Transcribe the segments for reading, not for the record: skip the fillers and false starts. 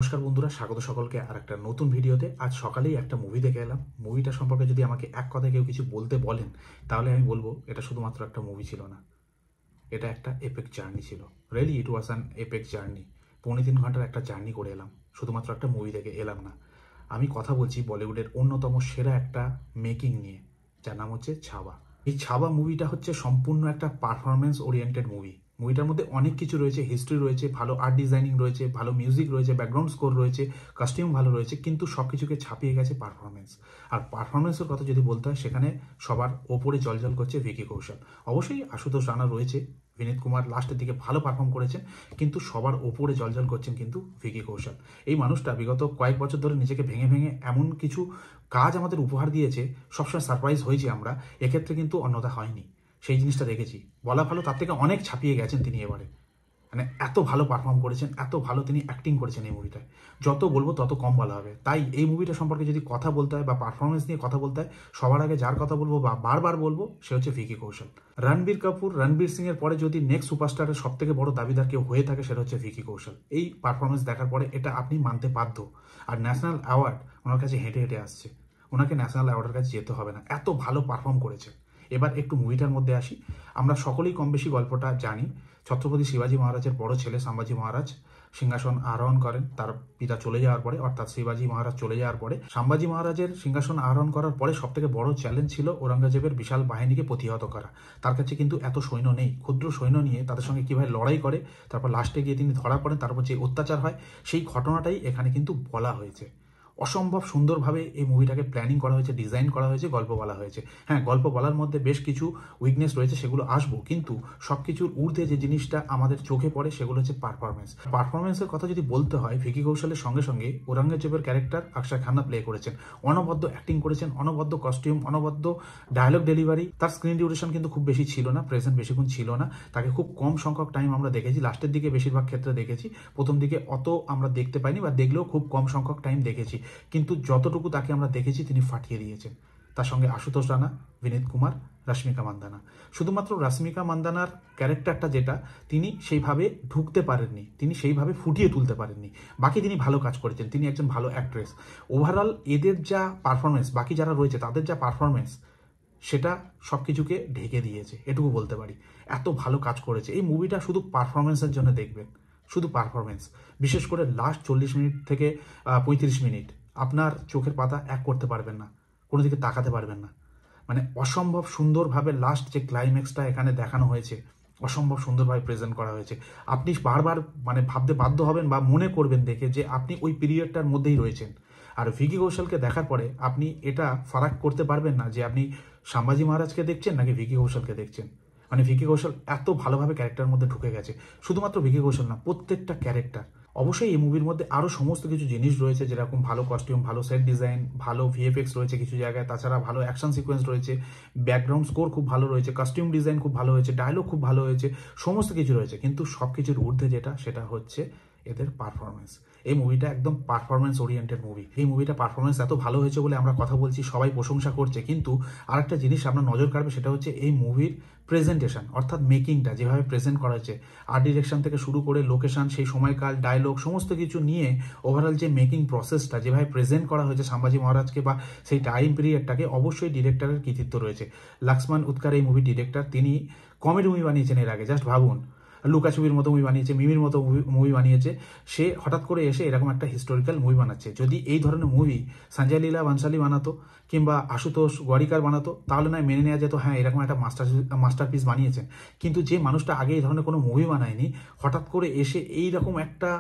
নমস্কার বন্ধুরা, স্বাগত সকলকে আর একটা নতুন ভিডিওতে। আজ সকালেই একটা মুভি দেখে এলাম। মুভিটা সম্পর্কে যদি আমাকে এক কথায় কেউ কিছু বলতে বলেন, তাহলে আমি বলবো এটা শুধুমাত্র একটা মুভি ছিল না, এটা একটা এপিক জার্নি ছিল। Really it was an epic journey. 3.5 ঘন্টার একটা জার্নি করে এলাম, শুধুমাত্র একটা মুভি দেখে এলাম না। আমি কথা বলছি বলিউডের অন্যতম সেরা একটা মেকিং নিয়ে, যার নাম হচ্ছে ছাবা। এই ছাবা মুভিটা হচ্ছে সম্পূর্ণ একটা পারফরমেন্স ওরিয়েন্টেড মুভি। মুভিটার মধ্যে অনেক কিছু রয়েছে, হিস্ট্রি রয়েছে, ভালো আর্ট ডিজাইনিং রয়েছে, ভালো মিউজিক রয়েছে, ব্যাকগ্রাউন্ড স্কোর রয়েছে, কস্টিউম ভালো রয়েছে, কিন্তু সব কিছুকে ছাপিয়ে গেছে পারফরমেন্স। আর পারফরমেন্সের কথা যদি বলতে হয়, সেখানে সবার ওপরে জলজল করছে ভিকি কৌশল। অবশ্যই আশুতোষ রানা রয়েছে, বিনীত কুমার লাস্টের দিকে ভালো পারফর্ম করেছেন, কিন্তু সবার ওপরে জলজল করছেন কিন্তু ভিকি কৌশল। এই মানুষটা বিগত কয়েক বছর ধরে নিজেকে ভেঙে ভেঙে এমন কিছু কাজ আমাদের উপহার দিয়েছে, সবসময় সারপ্রাইজ হয়েছি আমরা। এক্ষেত্রে কিন্তু অন্যথা হয়নি, সেই জিনিসটা দেখেছি। বলা ভালো, তার থেকে অনেক ছাপিয়ে গেছেন তিনি এবারে। মানে এত ভালো পারফর্ম করেছেন, এত ভালো তিনি অ্যাক্টিং করেছেন এই মুভিটায়। যত বলবো তত কম বলা হবে। তাই এই মুভিটা সম্পর্কে যদি কথা বলতে হয় বা পারফরমেন্স নিয়ে কথা বলতে হয়, সবার আগে যার কথা বলবো বা বারবার বলবো, সে হচ্ছে ভিকি কৌশল। রণবীর কাপুর, রণবীর সিং এর পরে যদি নেক্সট সুপারস্টারের সব থেকে বড় দাবিদার কেউ হয়ে থাকে, সেটা হচ্ছে ভিকি কৌশল। এই পারফরমেন্স দেখার পরে এটা আপনি মানতে বাধ্য। আর ন্যাশনাল অ্যাওয়ার্ড ওনার কাছে হেঁটে হেঁটে আসছে, ওনাকে ন্যাশনাল অ্যাওয়ার্ডের কাছে যেতে হবে না, এত ভালো পারফর্ম করেছে। এবার একটু মুভিটার মধ্যে আসি। আমরা সকলেই কম বেশি গল্পটা জানি। ছত্রপতি শিবাজী মহারাজের বড় ছেলে সম্ভাজি মহারাজ সিংহাসন আরোহণ করেন তার পিতা চলে যাওয়ার পরে, অর্থাৎ শিবাজী মহারাজ চলে যাওয়ার পরে। সম্ভাজি মহারাজের সিংহাসন আরোহণ করার পরে সব থেকে বড় চ্যালেঞ্জ ছিল ঔরঙ্গজেবের বিশাল বাহিনীকে প্রতিহত করা। তার কাছে কিন্তু এত সৈন্য নেই। ক্ষুদ্র সৈন্য নিয়ে তাদের সঙ্গে কিভাবে লড়াই করে, তারপর লাস্টে গিয়ে তিনি ধরা পড়েন, তারপর যে অত্যাচার হয়, সেই ঘটনাটাই এখানে কিন্তু বলা হয়েছে। অসম্ভব সুন্দরভাবে এই মুভিটাকে প্ল্যানিং করা হয়েছে, ডিজাইন করা হয়েছে, গল্প বলা হয়েছে। হ্যাঁ, গল্প বলার মধ্যে বেশ কিছু উইকনেস রয়েছে, সেগুলো আসবো, কিন্তু সব কিছুর ঊর্ধ্বে যে জিনিসটা আমাদের চোখে পড়ে সেগুলো হচ্ছে পারফরমেন্স। পারফরমেন্সের কথা যদি বলতে হয়, ভিকি কৌশলের সঙ্গে সঙ্গে ঔরঙ্গজেবের ক্যারেক্টার অক্ষয় খান্না প্লে করেছেন। অনবদ্য অ্যাক্টিং করেছেন, অনবদ্য কস্টিউম, অনবদ্য ডায়লগ ডেলিভারি। তার স্ক্রিন ডিউরেশন কিন্তু খুব বেশি ছিল না, প্রেজেন্ট বেশিক্ষণ ছিল না। তাকে খুব কম সংখ্যক টাইম আমরা দেখেছি, লাস্টের দিকে বেশিরভাগ ক্ষেত্রে দেখেছি। প্রথম দিকে অত আমরা দেখতে পাইনি, বা দেখলেও খুব কম সংখ্যক টাইম দেখেছি। কিন্তু যতটুকু তাকে আমরা দেখেছি, তিনি ফাটিয়ে দিয়েছেন। তার সঙ্গে আশুতোষ রানা, বিনীত কুমার, রশ্মিকা মান্দানা। শুধুমাত্র রশ্মিকা মান্দানার ক্যারেক্টারটা যেটা, তিনি সেইভাবে ঢুকতে পারেননি, তিনি সেইভাবে ফুটিয়ে তুলতে পারেননি। বাকি তিনি ভালো কাজ করেছেন, তিনি একজন ভালো অ্যাক্ট্রেস। ওভারঅল এদের যা পারফরমেন্স, বাকি যারা রয়েছে তাদের যা পারফরমেন্স, সেটা সব কিছুকে ঢেকে দিয়েছে, এটুকু বলতে পারি। এত ভালো কাজ করেছে। এই মুভিটা শুধু পারফরমেন্সের জন্য দেখবেন, শুধু পারফরমেন্স। বিশেষ করে লাস্ট 40 মিনিট থেকে 35 মিনিট আপনার চোখের পাতা এক করতে পারবেন না, কোনো দিকে তাকাতে পারবেন না। মানে অসম্ভব সুন্দরভাবে লাস্ট যে ক্লাইম্যাক্সটা এখানে দেখানো হয়েছে, অসম্ভব সুন্দরভাবে প্রেজেন্ট করা হয়েছে। আপনি বারবার মানে ভাবতে বাধ্য হবেন বা মনে করবেন দেখে যে আপনি ওই পিরিয়ডটার মধ্যেই রয়েছেন। আর ভিকি কৌশলকে দেখার পরে আপনি এটা ফারাক করতে পারবেন না যে আপনি সম্ভাজি মহারাজকে দেখছেন নাকি ভিকি কৌশলকে দেখছেন। মানে ভিকি কৌশল এত ভালোভাবে ক্যারেক্টারের মধ্যে ঢুকে গেছে। শুধুমাত্র ভিকি কৌশল না, প্রত্যেকটা ক্যারেক্টার। অবশ্যই এই মুভির মধ্যে আরও সমস্ত কিছু জিনিস রয়েছে, যেরকম ভালো কস্টিউম, ভালো সেট ডিজাইন, ভালো ভিএফএক্স রয়েছে কিছু জায়গায়, তাছাড়া ভালো অ্যাকশন সিকোয়েন্স রয়েছে, ব্যাকগ্রাউন্ড স্কোর খুব ভালো রয়েছে, কস্টিউম ডিজাইন খুব ভালো হয়েছে, ডায়লগ খুব ভালো হয়েছে, সমস্ত কিছু রয়েছে। কিন্তু সব কিছুর ঊর্ধ্বে যেটা, সেটা হচ্ছে এদের পারফরমেন্স। এই মুভিটা একদম পারফরমেন্স ওরিয়েন্টেড মুভি। এই মুভিটা পারফরমেন্স এত ভালো হয়েছে বলে আমরা কথা বলছি, সবাই প্রশংসা করছে, কিন্তু আরেকটা জিনিস আপনার নজর কাড়বে, সেটা হচ্ছে এই মুভির প্রেজেন্টেশন, অর্থাৎ মেকিংটা যেভাবে প্রেজেন্ট করা হয়েছে। আর্ট ডিরেকশন থেকে শুরু করে লোকেশন, সেই সময়কাল, ডায়লগ, সমস্ত কিছু নিয়ে ওভারঅল যে মেকিং প্রসেসটা যেভাবে প্রেজেন্ট করা হয়েছে সম্ভাজি মহারাজকে বা সেই টাইম পিরিয়ডটাকে, অবশ্যই ডিরেক্টরের কৃতিত্ব রয়েছে। লক্ষ্মণ উৎকার এই মুভি ডিরেক্টর, তিনি কমেডি মুভি বানিয়েছেন এর আগে, জাস্ট ভাবুন। লুকাছুবির মতো মুভি বানিয়েছে, মিমির মতো মুভি বানিয়েছে। সে হঠাৎ করে এসে এরকম একটা হিস্টোরিক্যাল মুভি বানাচ্ছে। যদি এই ধরনের মুভি সঞ্জয় লীলা বানশালী বানাতো কিংবা আশুতোষ গোয়ারিকার বানাতো, তাহলে নয় মেনে নেওয়া যেত, হ্যাঁ এরকম একটা মাস্টারপিস বানিয়েছেন। কিন্তু যে মানুষটা আগে এই ধরনের কোনো মুভি বানায়নি, হঠাৎ করে এসে এইরকম একটা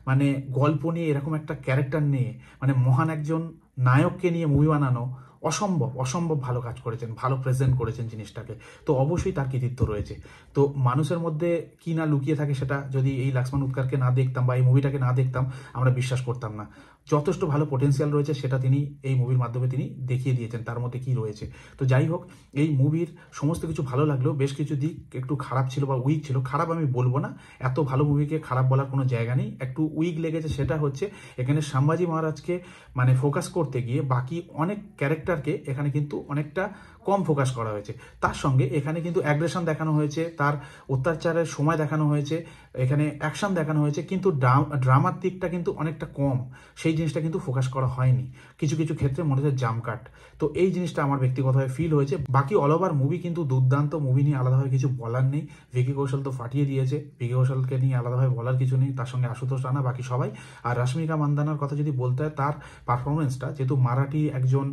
মানে গল্প নিয়ে, এরকম একটা ক্যারেক্টার নিয়ে, মানে মহান একজন নায়ককে নিয়ে মুভি বানানো, অসম্ভব অসম্ভব ভালো কাজ করেছেন, ভালো প্রেজেন্ট করেছেন জিনিসটাকে। তো অবশ্যই তার কৃতিত্ব রয়েছে। তো মানুষের মধ্যে কি না লুকিয়ে থাকে, সেটা যদি এই লক্ষ্মণ উৎকারকে না দেখতাম বা এই মুভিটাকে না দেখতাম, আমরা বিশ্বাস করতাম না। যথেষ্ট ভালো পোটেন্সিয়াল রয়েছে, সেটা তিনি এই মুভির মাধ্যমে তিনি দেখিয়ে দিয়েছেন তার মধ্যে কি রয়েছে। তো যাই হোক, এই মুভির সমস্ত কিছু ভালো লাগলেও বেশ কিছু দিক একটু খারাপ ছিল বা উইক ছিল। খারাপ আমি বলবো না, এত ভালো মুভিকে খারাপ বলার কোনো জায়গা নেই। একটু উইক লেগেছে, সেটা হচ্ছে এখানে সম্ভাজি মহারাজকে মানে ফোকাস করতে গিয়ে বাকি অনেক ক্যারেক্টারকে এখানে কিন্তু অনেকটা কম ফোকাস করা হয়েছে। তার সঙ্গে এখানে কিন্তু অ্যাগ্রেশন দেখানো হয়েছে, তার অত্যাচারের সময় দেখানো হয়েছে, এখানে অ্যাকশন দেখানো হয়েছে, কিন্তু ড্রামার দিকটা কিন্তু অনেকটা কম, সেই জিনিসটা কিন্তু ফোকাস করা হয়নি। কিছু কিছু ক্ষেত্রে মনে হচ্ছে জাম্প কাট। তো এই জিনিসটা আমার ব্যক্তিগতভাবে ফিল হয়েছে। বাকি অল ওভার মুভি কিন্তু দুর্দান্ত মুভি, নিয়ে আলাদাভাবে কিছু বলার নেই। ভিকি কৌশল তো ফাটিয়ে দিয়েছে, ভিকি কৌশলকে নিয়ে আলাদাভাবে বলার কিছু নেই। তার সঙ্গে আশুতোষ রানা, বাকি সবাই। আর রশ্মিকা মান্দানার কথা যদি বলতে হয়, তার পারফরমেন্সটা, যেহেতু মারাঠি একজন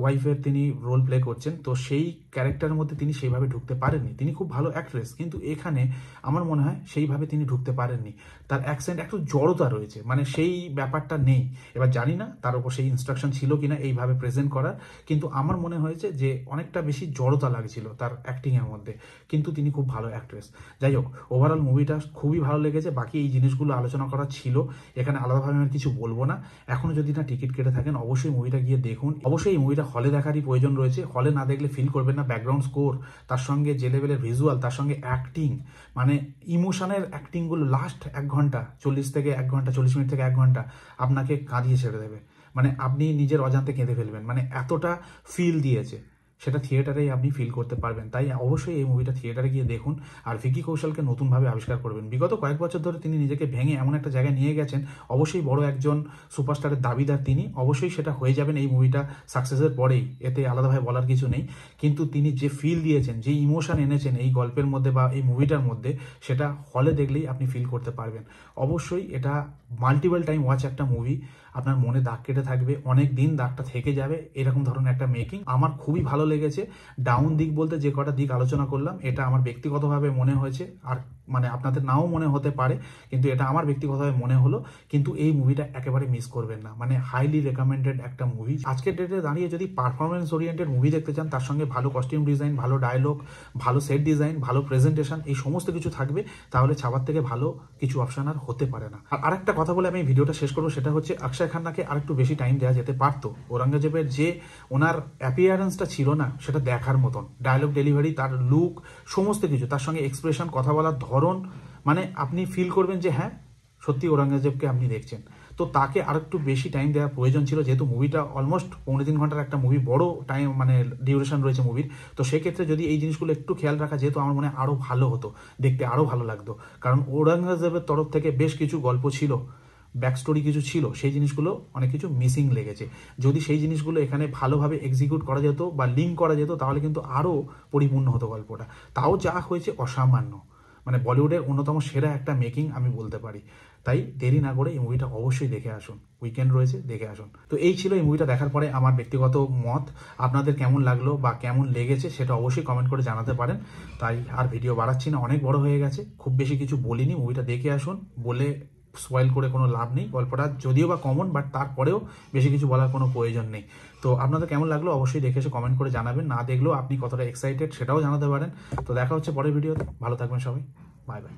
ওয়াইফের তিনি রোল প্লে করছেন, তো সেই ক্যারেক্টারের মধ্যে তিনি সেইভাবে ঢুকতে পারেননি। তিনি খুব ভালো অ্যাক্ট্রেস, কিন্তু এখানে আমার মনে হয় সেইভাবে তিনি ঢুকতে পারেননি। তার অ্যাকসেন্ট একটু জড়তা রয়েছে, মানে সেই ব্যাপারটা নেই। এবার জানি না তার উপর সেই ইনস্ট্রাকশন ছিল কিনা এইভাবে প্রেজেন্ট করার, কিন্তু আমার মনে হয়েছে যে অনেকটা বেশি জড়তা লাগছিল তার অ্যাক্টিংয়ের মধ্যে। কিন্তু তিনি খুব ভালো অ্যাক্ট্রেস। যাই হোক, ওভারঅল মুভিটা খুবই ভালো লেগেছে। বাকি এই জিনিসগুলো আলোচনা করা ছিল, এখানে আলাদাভাবে আমি কিছু বলবো না। এখনো যদি না টিকিট কেটে থাকেন, অবশ্যই মুভিটা গিয়ে দেখুন। অবশ্যই এই মুভিটা হলে দেখারই প্রয়োজন রয়েছে। হলে না দেখলে ফিল করবেন না। ব্যাকগ্রাউন্ড স্কোর, তার সঙ্গে যে লেভেলের ভিজুয়াল, তার সঙ্গে অ্যাক্টিং, মানে ইমোশনের অ্যাক্টিংগুলো লাস্ট 1 ঘন্টা 40 থেকে 1 ঘন্টা 40 মিনিট থেকে 1 ঘন্টা আপনাকে কাঁদিয়ে ছেড়ে দেবে। মানে আপনি নিজের অজান্তে কেঁদে ফেলবেন, মানে এতটা ফিল দিয়েছে। সেটা থিয়েটারেই আপনি ফিল করতে পারবেন। তাই অবশ্যই এই মুভিটা থিয়েটারে গিয়ে দেখুন। আর ভিকি কৌশলকে নতুনভাবে আবিষ্কার করবেন। বিগত কয়েক বছর ধরে তিনি নিজেকে ভেঙে এমন একটা জায়গায় নিয়ে গেছেন, অবশ্যই বড় একজন সুপারস্টারের দাবিদার তিনি। অবশ্যই সেটা হয়ে যাবেন এই মুভিটা সাকসেসের পরেই, এতে আলাদাভাবে বলার কিছু নেই। কিন্তু তিনি যে ফিল দিয়েছেন, যে ইমোশন এনেছেন এই গল্পের মধ্যে বা এই মুভিটার মধ্যে, সেটা হলে দেখলেই আপনি ফিল করতে পারবেন। অবশ্যই এটা মাল্টিপল টাইম ওয়াচ একটা মুভি, আপনার মনে দাগ কেটে থাকবে, অনেক দিন দাগটা থেকে যাবে, এরকম ধরনের একটা মেকিং আমার খুবই ভালো লেগেছে। ডাউন দিক বলতে যে কটা দিক আলোচনা করলাম, এটা আমার ব্যক্তিগতভাবে মনে হয়েছে, আর মানে আপনাদের নাও মনে হতে পারে, কিন্তু এটা আমার ব্যক্তিগতভাবে মনে হলো। কিন্তু এই মুভিটা একেবারে মিস করবেন না, মানে হাইলি রেকমেন্ডেড একটা মুভি। আজকের ডেটে দাঁড়িয়ে যদি পারফরমেন্স ওরিয়েন্টেড মুভি দেখতে চান, তার সঙ্গে ভালো কস্টিউম ডিজাইন, ভালো ডায়লগ, ভালো সেট ডিজাইন, ভালো প্রেজেন্টেশন, এই সমস্ত কিছু থাকবে, তাহলে ছাবার থেকে ভালো কিছু অপশন আর হতে পারে না। আর আরেকটা কথা বলে আমি ভিডিওটা শেষ করবো, সেটা হচ্ছে অক্ষয় খান্নাকে আরেকটু বেশি টাইম দেওয়া যেতে পারতো। ঔরঙ্গজেবের যে ওনার অ্যাপিয়ারেন্সটা ছিল না, সেটা দেখার মতন। ডায়লগ ডেলিভারি, তার লুক, সমস্ত কিছু, তার সঙ্গে এক্সপ্রেশন, কথা বলার ধরন, মানে আপনি ফিল করবেন যে হ্যাঁ সত্যি ঔরঙ্গজেবকে আপনি দেখছেন। তো তাকে আরেকটু বেশি টাইম দেওয়ার প্রয়োজন ছিল, যেহেতু মুভিটা অলমোস্ট 3.25 ঘন্টার একটা মুভি, বড় টাইম মানে ডিউরেশন রয়েছে মুভির। তো সেক্ষেত্রে যদি এই জিনিসগুলো একটু খেয়াল রাখা যেহেতু, আমার মনে হয় আরও ভালো হতো, দেখতে আরও ভালো লাগতো। কারণ ঔরঙ্গজেবের তরফ থেকে বেশ কিছু গল্প ছিল, ব্যাক স্টোরি কিছু ছিল, সেই জিনিসগুলো অনেক কিছু মিসিং লেগেছে। যদি সেই জিনিসগুলো এখানে ভালোভাবে এক্সিকিউট করা যেত বা লিঙ্ক করা যেত, তাহলে কিন্তু আরও পরিপূর্ণ হতো গল্পটা। তাও যা হয়েছে অসামান্য, মানে বলিউডের অন্যতম সেরা একটা মেকিং আমি বলতে পারি। তাই দেরি না করে এই মুভিটা অবশ্যই দেখে আসুন। উইকেন্ড রয়েছে, দেখে আসুন। তো এই ছিল এই মুভিটা দেখার পরে আমার ব্যক্তিগত মত। আপনাদের কেমন লাগলো বা কেমন লেগেছে সেটা অবশ্যই কমেন্ট করে জানাতে পারেন। তাই আর ভিডিও বাড়াচ্ছি না, অনেক বড় হয়ে গেছে, খুব বেশি কিছু বলিনি। মুভিটা দেখে আসুন, বলে স্পয়েল করে কোনো লাভ নেই। গল্পটা যদিও বা কমন, বাট তারপরেও বেশি কিছু বলার কোনো প্রয়োজন নেই। তো আপনাদের কেমন লাগলো অবশ্যই দেখে এসে কমেন্ট করে জানাবেন। না দেখলেও আপনি কতটা এক্সাইটেড সেটাও জানাতে পারেন। তো দেখা হচ্ছে পরের ভিডিওতে। ভালো থাকবেন সবাই, বাই বাই।